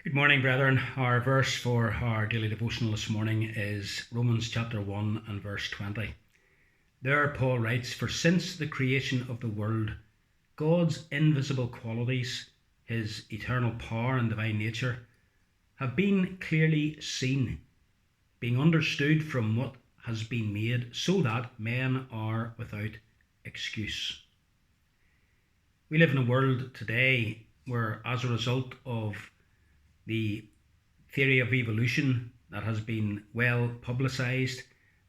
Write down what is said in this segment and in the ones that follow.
Good morning, brethren. Our verse for our daily devotional this morning is Romans chapter 1 and verse 20. There Paul writes, "For since the creation of the world, God's invisible qualities, his eternal power and divine nature, have been clearly seen, being understood from what has been made, so that men are without excuse." We live in a world today where, as a result of the theory of evolution that has been well publicized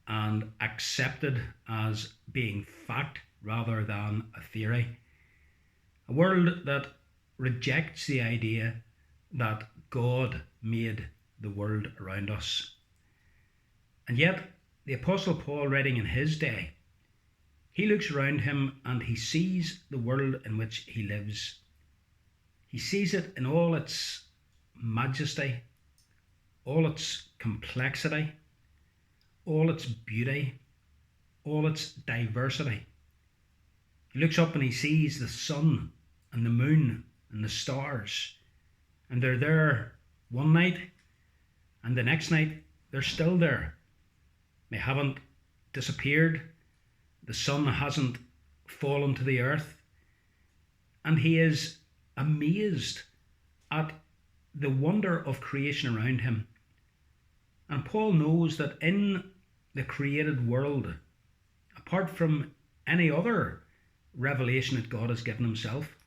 and accepted as being fact rather than a theory, a world that rejects the idea that God made the world around us. And yet, the Apostle Paul, writing in his day, he looks around him and he sees the world in which he lives. He sees it in all its majesty, all its complexity, all its beauty, all its diversity. He looks up and he sees the sun and the moon and the stars, and they're there one night, and the next night they're still there. They haven't disappeared. The sun hasn't fallen to the earth, and he is amazed at the wonder of creation around him. And Paul knows that in the created world, apart from any other revelation that God has given himself,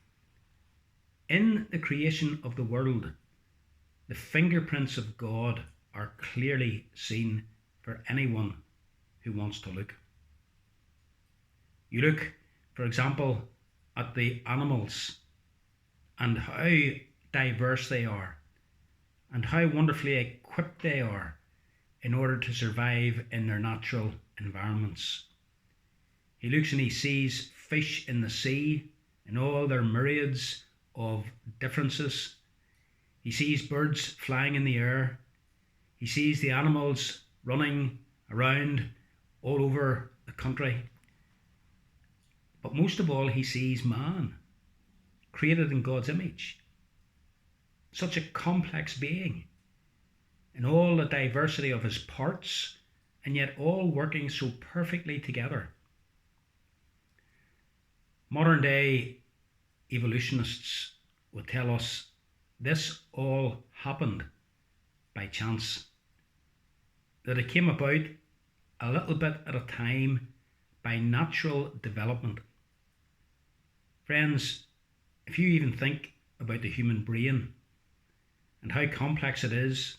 in the creation of the world, the fingerprints of God are clearly seen for anyone who wants to look. You look, for example, at the animals and how diverse they are, and how wonderfully equipped they are in order to survive in their natural environments. He looks and he sees fish in the sea in all their myriads of differences. He sees birds flying in the air. He sees the animals running around all over the country. But most of all, he sees man, created in God's image. Such a complex being in all the diversity of his parts, and yet all working so perfectly together. Modern day evolutionists would tell us this all happened by chance, that it came about a little bit at a time by natural development. Friends, if you even think about the human brain, and how complex it is,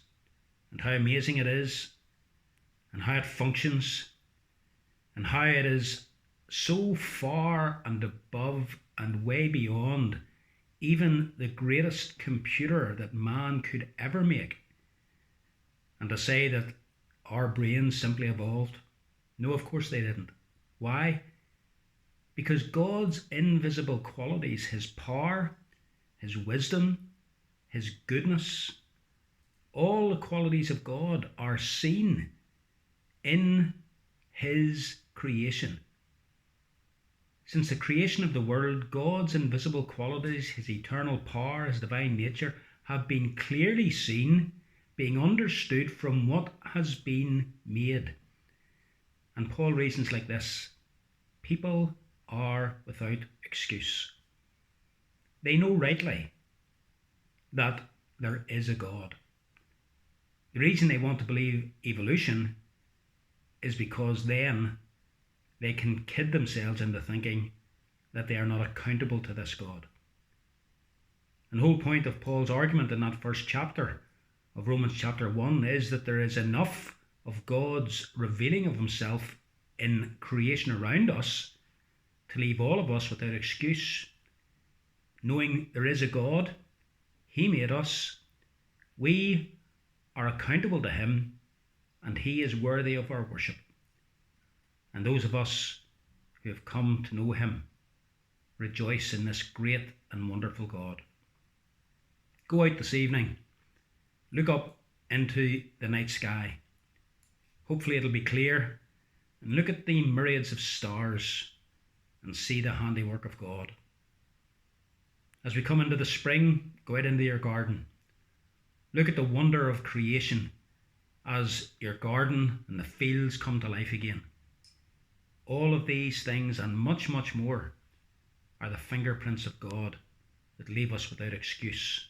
and how amazing it is, and how it functions, and how it is so far and above and way beyond even the greatest computer that man could ever make. And to say that our brains simply evolved, no, of course they didn't. Why? Because God's invisible qualities, his power, his wisdom, his goodness, all the qualities of God are seen in his creation. Since the creation of the world, God's invisible qualities, his eternal power, his divine nature, have been clearly seen, being understood from what has been made. And Paul reasons like this: people are without excuse. They know rightly that there is a God. The reason they want to believe evolution is because then they can kid themselves into thinking that they are not accountable to this God. And the whole point of Paul's argument in that first chapter of Romans chapter 1 is that there is enough of God's revealing of himself in creation around us to leave all of us without excuse, knowing there is a God. He made us. We are accountable to him, and he is worthy of our worship. And those of us who have come to know him rejoice in this great and wonderful God. Go out this evening, look up into the night sky. Hopefully it'll be clear, and look at the myriads of stars and see the handiwork of God. As we come into the spring, go out into your garden. Look at the wonder of creation as your garden and the fields come to life again. All of these things and much, much more are the fingerprints of God that leave us without excuse,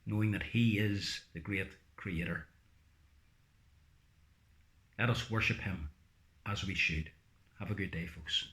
knowing that He is the great Creator. Let us worship Him as we should. Have a good day, folks.